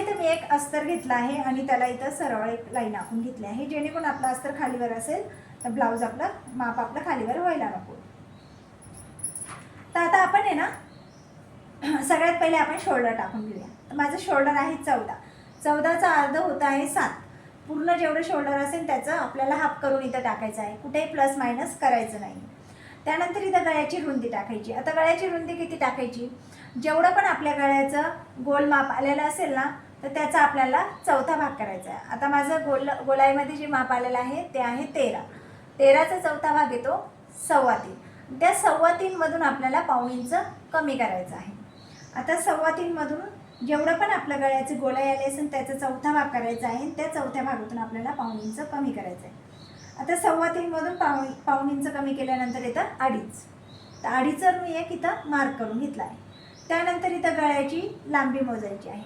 इथे मी एक अस्तर घेतला आहे आणि त्याला इथं सरळ एक लाईन आखून घेतली आहे, जेणेकरून आपला अस्तर खालीवर असेल तर ब्लाऊज आपला माप आपलं खालीवर व्हायला नको. तर आता आपण आहे ना सगळ्यात पहिले आपण शोल्डर टाकून घेऊया. तर माझं शोल्डर आहे 14. 14चा अर्ध होत आहे 7. पूर्ण जेवढं शोल्डर असेल त्याचं आपल्याला हाफ करून इथं टाकायचं आहे, कुठेही प्लस मायनस करायचं नाही. त्यानंतर इथं गळ्याची रुंदी टाकायची. आता गळ्याची रुंदी किती टाकायची, जेवढं पण आपल्या गळ्याचं गोल माप आलेलं असेल ना तर त्याचा आपल्याला चौथा भाग करायचा आहे. आता माझं गोलाईमध्ये जे माप आलेलं आहे ते आहे 13. 13चा चौथा भाग येतो 3.25. त्या 3.25 मधून आपल्याला पाऊण इंच कमी करायचं आहे. आता 3.25 मधून जेवढं पण आपल्या गळ्याचे गोलाई आले असेल त्याचा चौथा भाग करायचा आहे. त्या चौथ्या भागातून आपल्याला पाऊण इंच कमी करायचं आहे. आता 3.25 मधून पाऊण इंच कमी केल्यानंतर येतं 2.5. तर 2.5 मी एक इथं मार्क करून घेतला आहे. त्यानंतर इथं गळ्याची लांबी मोजायची आहे.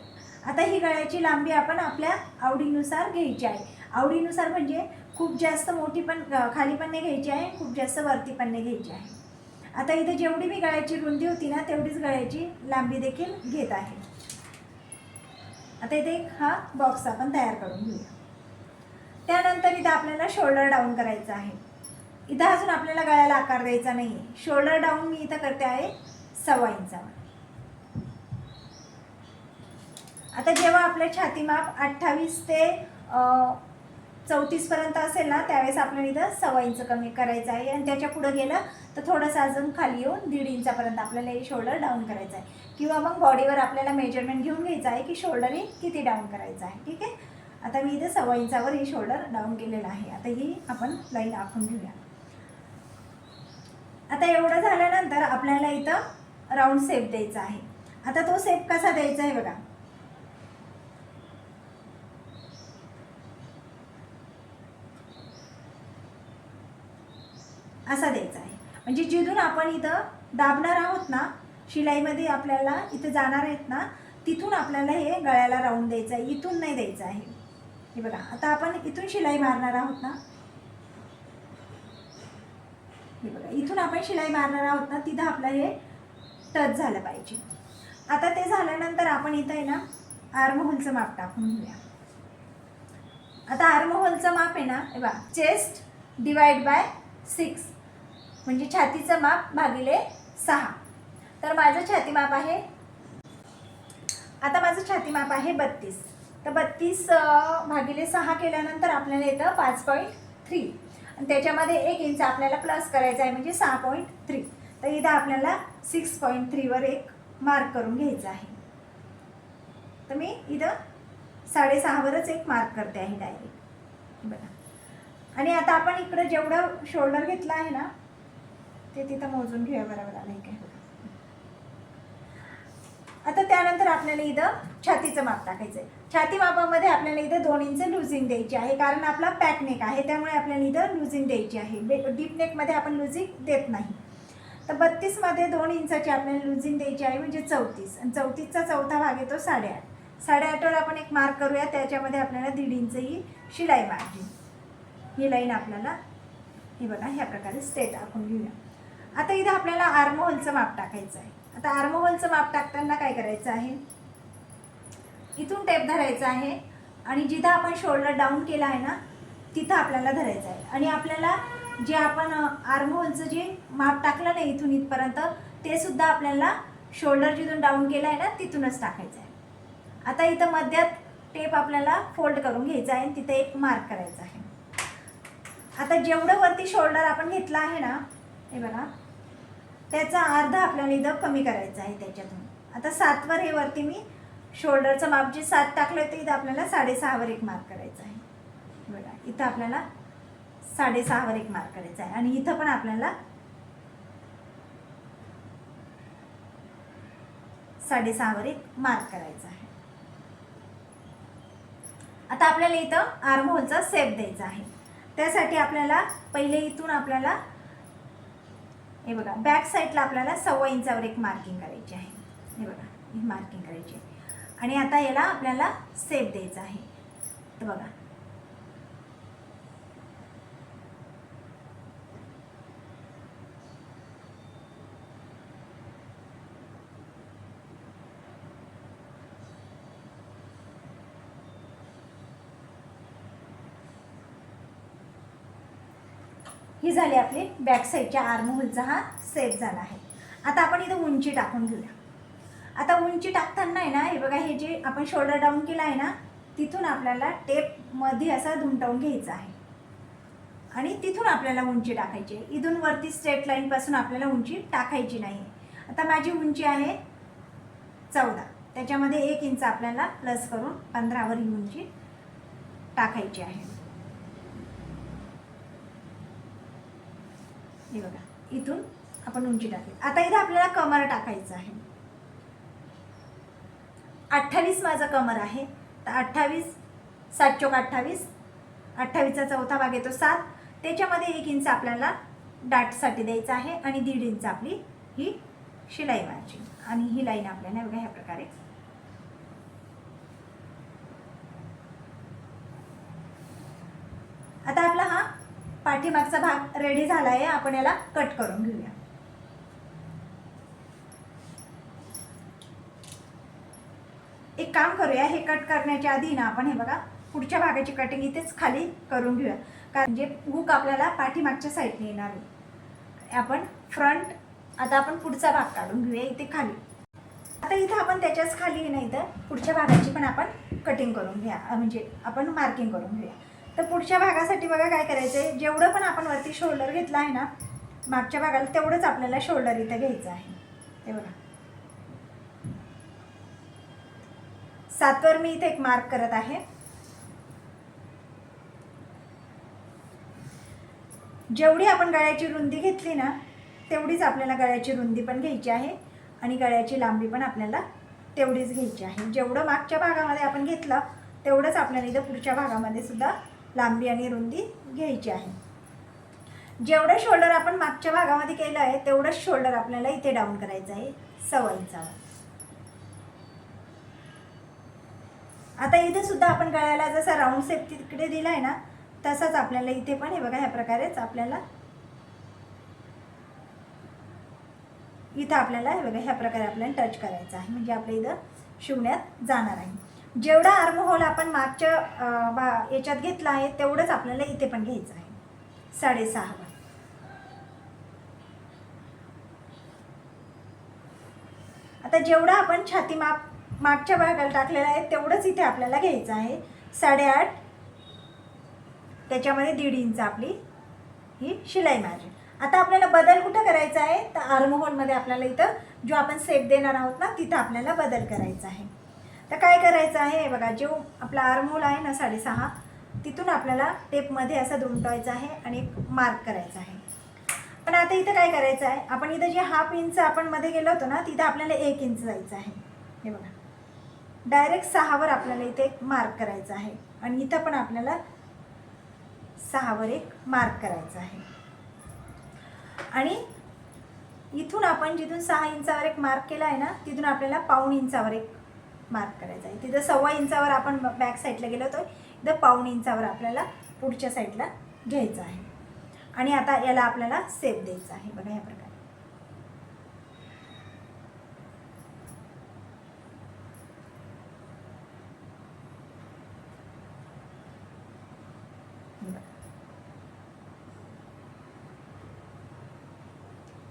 आता ही गळ्याची लांबी आपण आपल्या आवडीनुसार घ्यायची आहे. आवडीनुसार म्हणजे खूप जास्त मोठी पण खाली पण नाही घ्यायची आहे, खूप जास्त वरती पण नाही घ्यायची आहे. आता इथे जेवढी मी गळ्याची रुंदी होती ना तेवढीच गळ्याची लांबी देखील घेत आहे. आता इथे हा बॉक्स आपण तयार करून घेऊया. त्यानंतर इथं आपल्याला शोल्डर डाऊन करायचं आहे. इथं अजून आपल्याला गळ्याला आकार द्यायचा नाही आहे. शोल्डर डाऊन मी इथं करते आहे 1.25 इंचावर. आता जेव्हा आपलं छाती माप 28 ते 34 पर्यंत असेल ना त्यावेळेस आपल्याला इथं 1.25 इंच कमी करायचं आहे आणि त्याच्या पुढे गेलं तर थोडंसं अजून खाली येऊन 1.5 इंचापर्यंत आपल्याला हे शोल्डर डाऊन करायचं आहे. किंवा मग बॉडीवर आपल्याला मेजरमेंट घेऊन घ्यायचं आहे की शोल्डर हे किती डाऊन करायचं आहे. ठीक आहे. आता मी इथे 1.25 इंचावर हे शोल्डर डाऊन केलेलं आहे. आता ही आपण लाईन आखून घेऊया. आता एवढं झाल्यानंतर आपल्याला इथं राऊंड शेप द्यायचा आहे. आता तो शेप कसा द्यायचा आहे बघा. असा द्यायचा आहे. म्हणजे जिथून आपण इथं दाबणार आहोत ना शिलाईमध्ये आपल्याला इथं जाणार आहेत ना तिथून आपल्याला हे गळ्याला राऊंड द्यायचं आहे, इथून नाही द्यायचं आहे. हे बघा आता आपण इथून शिलाई मारणार आहोत ना, हे बघा इथून आपण शिलाई मारणार आहोत ना तिथं आपलं हे टच झालं पाहिजे. आता ते झाल्यानंतर आपण इथं आहे ना आर्महोलचं माप टाकून घेऊया. आता आर्महोलचं माप आहे ना हे बघा चेस्ट डिवाइड बाय 6 म्हणजे छातीचं माप भागिले 6. तर माझं छाती माप आहे, आता माझं छाती माप आहे 32. तर 32 भागिले 6 केल्यानंतर आपल्याला येतं 5.3 आणि त्याच्यामध्ये 1 इंच आपल्याला प्लस करायचं आहे म्हणजे 6.3. तर इथं आपल्याला 6.3 वर एक मार्क करून घ्यायचं आहे. तर मी इथं 6.5 वरच एक मार्क करते आहे डायरेक्ट बघा. आणि आता आपण इकडं जेवढं शोल्डर घेतलं आहे ना ते तिथं मोजून घेऊया बरोबर आलं काय. आता त्यानंतर आपल्याला इथं छातीचं माप टाकायचं आहे. छाती मापामध्ये आपल्याला इथं 2 इंच लुझिंग द्यायची आहे कारण आपला पॅक नेक आहे त्यामुळे आपल्याला इथं लुझिंग द्यायची आहे. डीप नेकमध्ये आपण लुझिंग देत नाही. तर 32 मध्ये 2 इंचाची आपल्याला लुझिंग द्यायची आहे म्हणजे 34 आणि 34चा चौथा भाग येतो 8.5. 8.5 वर आपण एक मार्क करूया. त्याच्यामध्ये आपल्याला 1.5 इंच ही शिलाई मारली. ही लाईन आपल्याला हे बघा ह्या प्रकारे स्ट्रेट आखून घेऊया. आता इथं आपल्याला आर्महोलचं माप टाकायचं आहे. आता आर्महोलचं माप टाकताना काय करायचं आहे, इथून टेप धरायचा आहे आणि जिथं आपण शोल्डर डाऊन केला आहे ना तिथं आपल्याला धरायचं आहे. आणि आपल्याला जे आपण आर्महोलचं जे माप टाकलं नाही इथून इथपर्यंत ते सुद्धा आपल्याला शोल्डर जिथून डाऊन केलं आहे ना तिथूनच टाकायचं आहे. आता इथं मध्यात टेप आपल्याला फोल्ड करून घ्यायचा आहे आणि तिथे एक मार्क करायचा आहे. आता जेवढं वरती शोल्डर आपण घेतलं आहे ना हे बघा त्याचा अर्धा आपल्याला इथं कमी करायचं आहे त्याच्यातून. आता 7 वर हे वरती मी शोल्डरचं माप जे 7 टाकलं तर इथं आपल्याला 6.5 वर एक मार्क करायचं आहे. बघा इथं आपल्याला 6.5 वर एक मार्क करायचा आहे आणि इथं पण आपल्याला 6.5 वर एक मार्क करायचा आहे. आता आपल्याला इथं आर्महोलचा शेप द्यायचा आहे. त्यासाठी आपल्याला पहिले इथून आपल्याला हे बघा बॅक साईडला आपल्याला 1.25 इंचावर एक मार्किंग करायची आहे. हे बघा ही मार्किंग करायची आहे आणि आता याला आपल्याला शेप द्यायचा आहे. तर बघा ही झाली आपली बॅक साईडच्या आर्म होलचा हा सेट झाला आहे. आता आपण इथं उंची टाकून घेऊया. आता उंची टाकताना आहे ना, हे बघा, हे जे आपण शोल्डर डाऊन केला आहे ना, तिथून आपल्याला टेपमध्ये असा दुमटवून घ्यायचा आहे आणि तिथून आपल्याला उंची टाकायची आहे. इथून वरती स्ट्रेट लाईनपासून आपल्याला उंची टाकायची नाही. आता माझी उंची आहे 14, त्याच्यामध्ये 1 इंच आपल्याला प्लस करून 15वर ही उंची टाकायची आहे. हे बघा, इथून आपण उंची टाकली. आता इथं आपल्याला कमर टाकायचं आहे. 28 माझा कमर आहे, तर 28 7 चोक 28, 28चा चौथा भाग येतो 7, त्याच्यामध्ये 1 इंच आपल्याला डाटसाठी द्यायचं आहे आणि 1.5 इंच आपली ही शिलाई मारायची. आणि ही लाईन आपल्याला बघा ह्या प्रकारे आता आपला हा पाठीमागचा भाग रेडी झाला आहे. आपण याला कट करून घेऊया. एक काम करूया, हे कट करण्याच्या आधी ना आपण हे बघा पुढच्या भागाची कटिंग इथेच खाली करून घेऊया, कारण जे हुक आपल्याला पाठीमागच्या साईडने येणार आहे. आपण फ्रंट, आता आपण पुढचा भाग काढून घेऊया इथे खाली. आता इथं आपण त्याच्याच खाली नाही तर पुढच्या भागाची पण आपण कटिंग करून घ्या, म्हणजे आपण मार्किंग करून घेऊया. तर पुढच्या भागासाठी बघा काय करायचं आहे, जेवढं पण आपण वरती शोल्डर घेतला आहे ना मागच्या भागाला, तेवढंच आपल्याला शोल्डर इथं घ्यायचं आहे. हे बघा 7वर मी इथे एक मार्क करत आहे. जेवढी आपण गळ्याची रुंदी घेतली ना तेवढीच आपल्याला गळ्याची रुंदी पण घ्यायची आहे आणि गळ्याची लांबी पण आपल्याला तेवढीच घ्यायची आहे. जेवढं मागच्या भागामध्ये आपण घेतलं तेवढंच आपल्याला इथं पुढच्या भागामध्ये सुद्धा लांबी आणि रुंदी घ्यायची आहे. जेवढं शोल्डर आपण मागच्या भागामध्ये केलं आहे तेवढंच शोल्डर आपल्याला इथे डाऊन करायचं आहे 6 इंचावर. आता इथे सुद्धा आपण गळ्याला जसा राऊंड शेप तिकडे दिला आहे ना तसाच आपल्याला इथे पण हे बघा ह्या प्रकारेच आपल्याला इथं आपल्याला हे बघा ह्या प्रकारे आपल्याला टच करायचं आहे, म्हणजे आपल्या इथं शिवण्यात जाणार आहे. जेवढा आर्म होल आपण मागच्या याच्यात घेतला आहे तेवढंच आपल्याला इथे पण घ्यायचं आहे 6.5वर. आता जेवढा आपण छाती माप मागच्या भागाला टाकलेला आहे तेवढंच इथे आपल्याला घ्यायचं आहे 8.5, त्याच्यामध्ये 1.5 इंच आपली ही शिलाई मार्जिन. आता आपल्याला बदल कुठं करायचा आहे, तर आर्म होलमध्ये आपल्याला इथं जो आपण शेप देणार आहोत ना तिथं आपल्याला बदल करायचा आहे. तर काय करायचं आहे, हे बघा, जो आपला आर्म होल आहे ना 6.5, तिथून आपल्याला टेपमध्ये असं दुमटवायचं आहे आणि एक मार्क करायचा आहे. पण आता इथं काय करायचं आहे, आपण इथं जे 1/2 इंच आपण मध्ये गेलो होतो ना तिथं आपल्याला 1 इंच जायचं आहे. हे बघा डायरेक्ट 6वर आपल्याला इथे एक मार्क करायचा आहे आणि इथं पण आपल्याला 6वर एक मार्क करायचा आहे. आणि इथून आपण जिथून 6 इंचावर एक मार्क केला आहे ना तिथून आपल्याला 1/4 इंचावर एक मार्क करायचा आहे. तिथं 1.25 इंचावर आपण बॅक साईडला गेलो होतो, इथं 1/4 इंचावर आपल्याला पुढच्या साईडला घ्यायचं आहे. आणि आता याला आपल्याला शेप द्यायचा आहे बघा ह्या प्रकारे.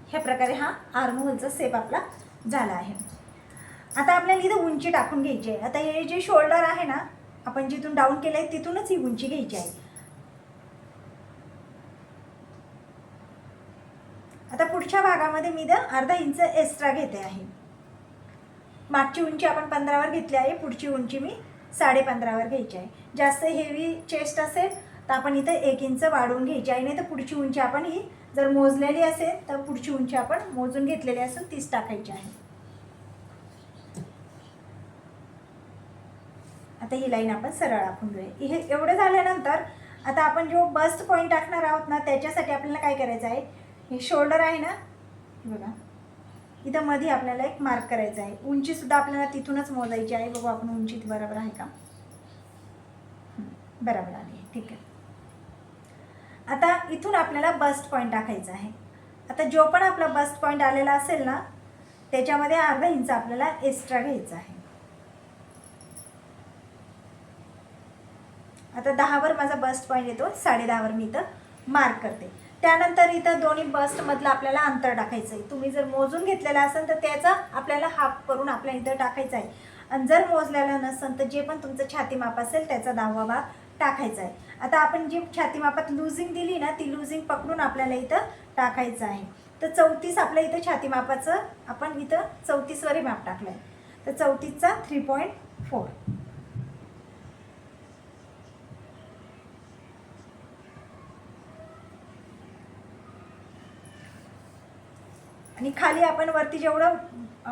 ह्या प्रकारे हा आर्म होलचा शेप आपला झाला आहे. आता आपल्याला इथं उंची टाकून घ्यायची आहे. आता हे जे शोल्डर आहे ना आपण जिथून डाऊन केलं आहे तिथूनच ही उंची घ्यायची आहे. आता पुढच्या भागामध्ये मी इथं अर्धा इंच एक्स्ट्रा घेते आहे. मागची उंची आपण 15वर घेतली आहे, पुढची उंची मी 15.5वर घ्यायची आहे. जास्त हेवी चेस्ट असेल तर आपण इथं 1 इंच वाढवून घ्यायची आहे, नाही तर पुढची उंची आपण ही जर मोजलेली असेल तर पुढची उंची आपण मोजून घेतलेली असेल 30 टाकायची आहे. आता ही लाईन आपण सरळ आखून घेऊया. हे एवढं झाल्यानंतर आता आपण जो बस्ट पॉईंट टाकणार आहोत ना त्याच्यासाठी आपल्याला काय करायचं आहे, हे शोल्डर आहे ना बघा इथं मध्ये आपल्याला एक मार्क करायचा आहे. उंचीसुद्धा आपल्याला तिथूनच मोजायची आहे. बघू आपण उंची बरोबर आहे का, बरोबर आली, ठीक आहे. आता इथून आपल्याला बस्ट पॉईंट टाकायचा आहे. आता जो पण आपला बस्ट पॉईंट आलेला असेल ना त्याच्यामध्ये अर्धा इंच आपल्याला एक्स्ट्रा घ्यायचा आहे. आता 10वर माझा बस्ट पॉईंट येतो, 10.5वर मी इथं मार्क करते. त्यानंतर इथं दोन्ही बस्टमधलं आपल्याला अंतर टाकायचं आहे. तुम्ही जर मोजून घेतलेलं असेल तर त्याचा आपल्याला हाफ करून आपल्या इथं टाकायचा आहे. आणि जर मोजलेलं नसेल तर जे पण तुमचं छाती माप असेल त्याचा 10वा भाग टाकायचा आहे. आता आपण जी छाती मापात लुझिंग दिली ना, ती लुझिंग पकडून आपल्याला इथं टाकायचं आहे. तर 34 आपल्या इथं छाती मापाचं आपण इथं 34वरही माप टाकलं आहे. तर 34चा 3.4. आणि खाली आपण वरती जेवढं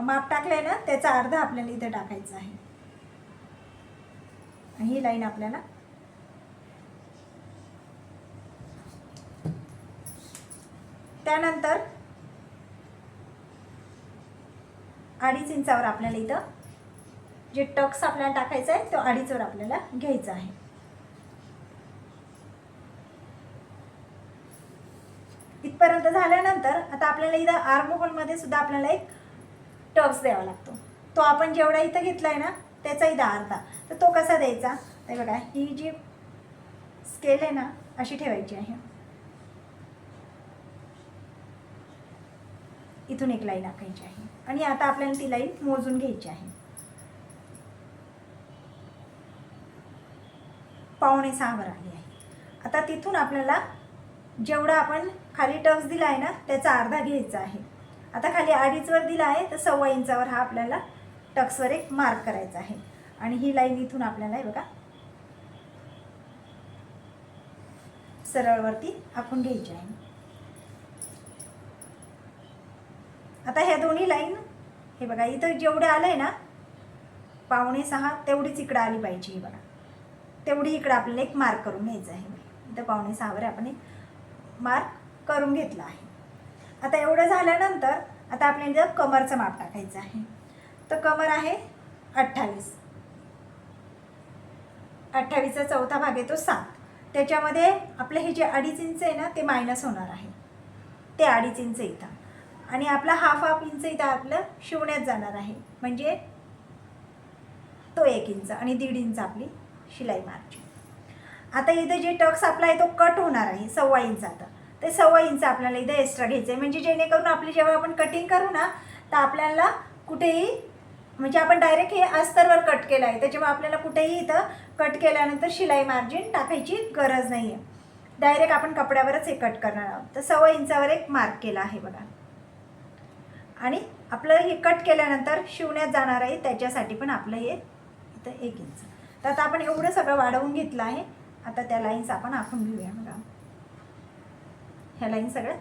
माप टाकलंय ना त्याचा अर्धा आपल्याला इथं टाकायचं आहे. ही लाईन आपल्याला त्यानंतर 2.5 इंचावर आपल्याला इथं जे टक्स आपल्याला टाकायचं आहे तो 2.5वर आपल्याला घ्यायचा आहे. इथपर्यंत झाल्यानंतर आता आपल्याला इथं आर्महोलमध्ये सुद्धा आपल्याला एक टक्स द्यावा लागतो. तो आपण जेवढा इथं घेतला आहे ना त्याचा इथं अर्धा. तर तो कसा द्यायचा ते बघा, ही जी स्केल आहे ना अशी ठेवायची आहे. इथून एक लाईन आखायची आहे आणि आता आपल्याला ती लाईन मोजून घ्यायची आहे. 5.25 वर आली आहे. आता तिथून आपल्याला जेवढा आपण खाली टक्स दिला आहे ना त्याचा अर्धा घ्यायचा आहे. आता खाली 2.5वर दिला आहे तर 1.25 इंचावर हा आपल्याला टक्सवर एक मार्क करायचा आहे. आणि ही लाईन इथून आपल्याला बघा सरळवरती आखून घ्यायची आहे. आता ह्या दोन्ही लाईन हे बघा इथं जेवढे आलं आहे ना 5.25 तेवढीच इकडं आली पाहिजे. ही बघा तेवढी इकडं आपल्याला एक मार्क करून घ्यायचं आहे. इथं 5.25वर आपण एक मार्क करून घेतला आहे. आता एवढं झाल्यानंतर आता आपल्याला इथं कमरचं माप टाकायचं आहे. तर कमर आहे 28. 28चा चौथा भाग येतो 7. त्याच्यामध्ये आपलं हे जे 2.5 इंच आहे ना ते मायनस होणार आहे. ते 2.5 इंच इथं आणि आपला हाफ इंच इथं आपलं शिवण्यात जाणार आहे. म्हणजे तो 1 इंच आणि 1.5 इंच आपली शिलाई मार्जिन. आता इथं जे टक्स आपला आहे तो कट होणार आहे 1.25 इंचाचा. ते 1.25 इंच आपल्याला इथं एक्स्ट्रा घ्यायचं आहे. म्हणजे जेणेकरून आपली जेव्हा आपण कटिंग करू ना तर आपल्याला कुठेही म्हणजे आपण डायरेक्ट हे अस्तरवर कट केलं आहे त्याच्यामुळे आपल्याला कुठेही इथं कट केल्यानंतर शिलाई मार्जिन टाकायची गरज नाही आहे. डायरेक्ट आपण कपड्यावरच हे कट करणार आहोत. तर 1.25 इंचावर एक मार्क केला आहे बघा. आणि आपलं हे कट केल्यानंतर शिवण्यात जाणार आहे त्याच्यासाठी पण आपलं हे इथं 1 इंच. तर आता आपण एवढं सगळं वाढवून घेतलं आहे. आता त्या लाईन्स आपण आखून घेऊया. बघा ह्या लाईन सगळ्या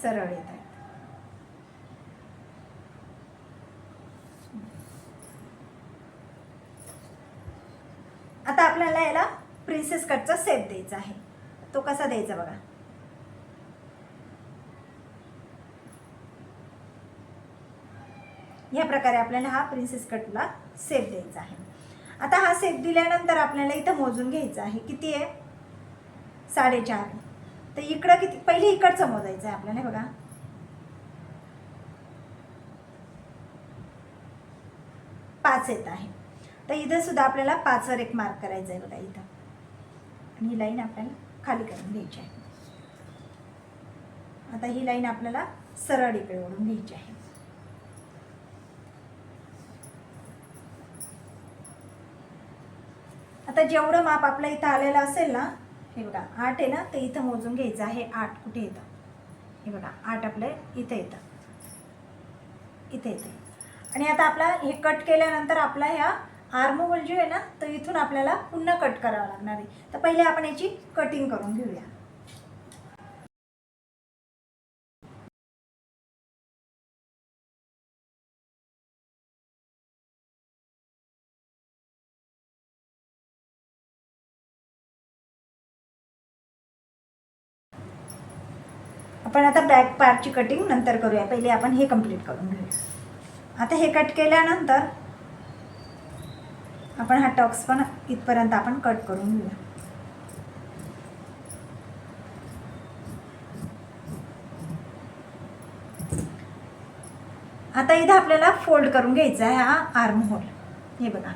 सरळ येत आहेत. आता आपल्याला याला प्रिन्सेस कटचा शेप द्यायचा आहे. तो कसा द्यायचा बघा. या प्रकारे आपल्याला हा प्रिन्सेस कटला शेप द्यायचा आहे. आता हा शेप दिल्यानंतर आपल्याला इथं मोजून घ्यायचं आहे. किती आहे 4.5. तर इकडं किती पहिले इकडचं मोजायचं आहे आपल्याला. बघा 5 येत आहे. तर इथं सुद्धा आपल्याला 5वर एक मार्क करायचा आहे बघा इथं. आणि ही लाईन आपल्याला खाली करून घ्यायची आहे. आता ही लाईन आपल्याला सरळ इकडे ओढून घ्यायची आहे. आता जेवढं माप आपलं इथं आलेलं असेल ना हे बघा 8 आहे ना तर इथं मोजून घ्यायचं आहे. 8 कुठे येतं हे बघा 8 आपलं इथं येतं. इथे येते. आणि आता आपला हे कट केल्यानंतर आपला ह्या आर्म होल जो आहे ना तर इथून आपल्याला पुन्हा कट करावं लागणार आहे. तर पहिले आपण याची कटिंग करून घेऊया. आपण आता बॅक पार्टची कटिंग नंतर करूया. पहिले आपण हे कंप्लीट करून घेऊया. आता हे कट केल्यानंतर आपण हा टक्स पण इथपर्यंत आपण कट करून घेऊया. आता इथं आपल्याला फोल्ड करून घ्यायचा आहे हा आर्म होल. हे बघा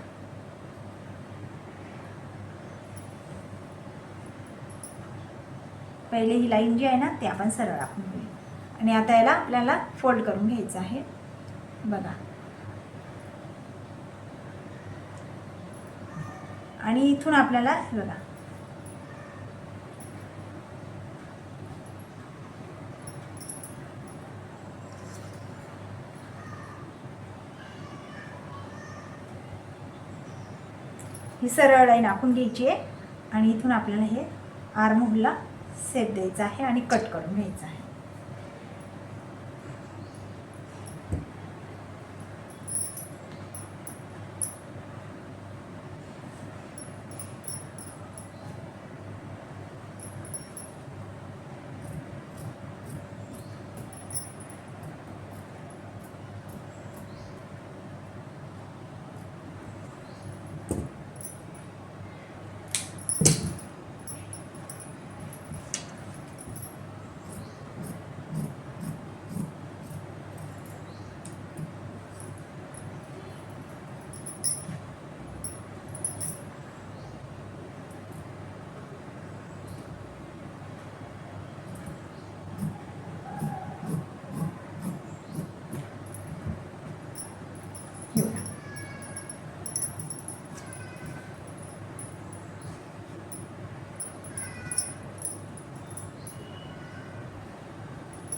पहिले ही लाईन जी आहे ना ती आपण सरळ आखून घेऊया आणि आता याला आपल्याला फोल्ड करून घ्यायचं आहे बघा. आणि इथून आपल्याला बघा ही सरळ लाईन आखून घ्यायची आहे आणि इथून आपल्याला हे आर्म होलला सेप द्यायचा आहे आणि कट करून घ्यायचं आहे.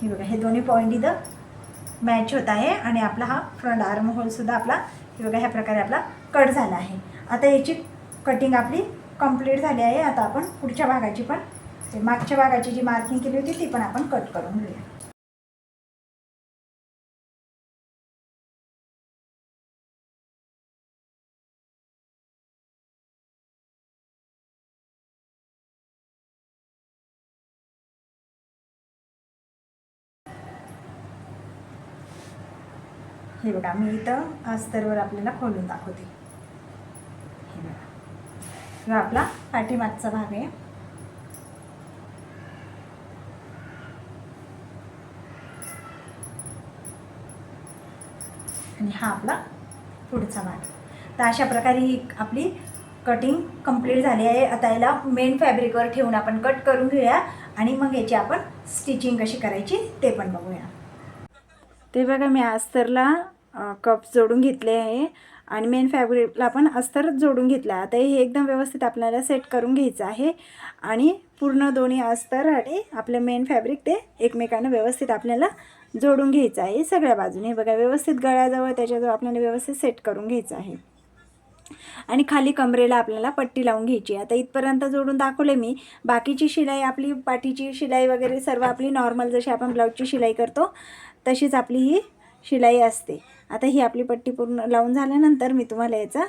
हे बघा हे दोन्ही पॉईंट इथं मॅच होत आहे आणि आपला हा फ्रंट आर्म होलसुद्धा आपला हे बघा ह्या प्रकारे आपला कट झाला आहे. आता याची कटिंग आपली कंप्लीट झाली आहे. आता आपण पुढच्या भागाची पण मागच्या भागाची जी मार्किंग केली होती ती पण आपण कट करून घेऊया. हे बघा मी इथं अस्तरवर आपल्याला खोलून दाखवते. हे बघा हा आपला पाठीमागचा भाग आहे. आणि हा आपला पुढचा भाग. तर अशा प्रकारे ही आपली कटिंग कंप्लीट झाली आहे. आता याला मेन फॅब्रिकवर ठेवून आपण कट करून घेऊया आणि मग याची आपण स्टिचिंग कशी करायची ते पण बघूया. ते बघा मी अस्तरला कप्स जोडून घेतले आहे आणि मेन फॅब्रिकला पण अस्तर जोडून घेतलं आहे. आता हे एकदम व्यवस्थित आपल्याला सेट करून घ्यायचं आहे आणि पूर्ण दोन्ही अस्तर आणि आपलं मेन फॅब्रिक ते एकमेकांना व्यवस्थित आपल्याला जोडून घ्यायचं आहे सगळ्या बाजूने. बघा व्यवस्थित गळ्याजवळ त्याच्याजवळ आपल्याला व्यवस्थित सेट करून घ्यायचं आहे आणि खाली कमरेला आपल्याला पट्टी लावून घ्यायची. आता इथपर्यंत जोडून दाखवले मी. बाकीची शिलाई आपली पाठीची शिलाई वगैरे सर्व आपली नॉर्मल जशी आपण ब्लाऊजची शिलाई करतो तशीच आपली ही शिलाई असते. आता ही आपली पट्टी पूर्ण लावून झाल्यानंतर मी तुम्हाला याचा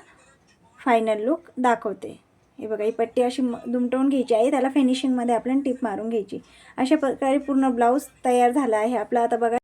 फायनल लुक दाखवते. हे बघा ही पट्टी अशी दुमटवून घ्यायची आहे. त्याला फिनिशिंगमध्ये आपल्याला टिप मारून घ्यायची. अशा प्रकारे पूर्ण ब्लाऊज तयार झाला आहे आपला. आता बघा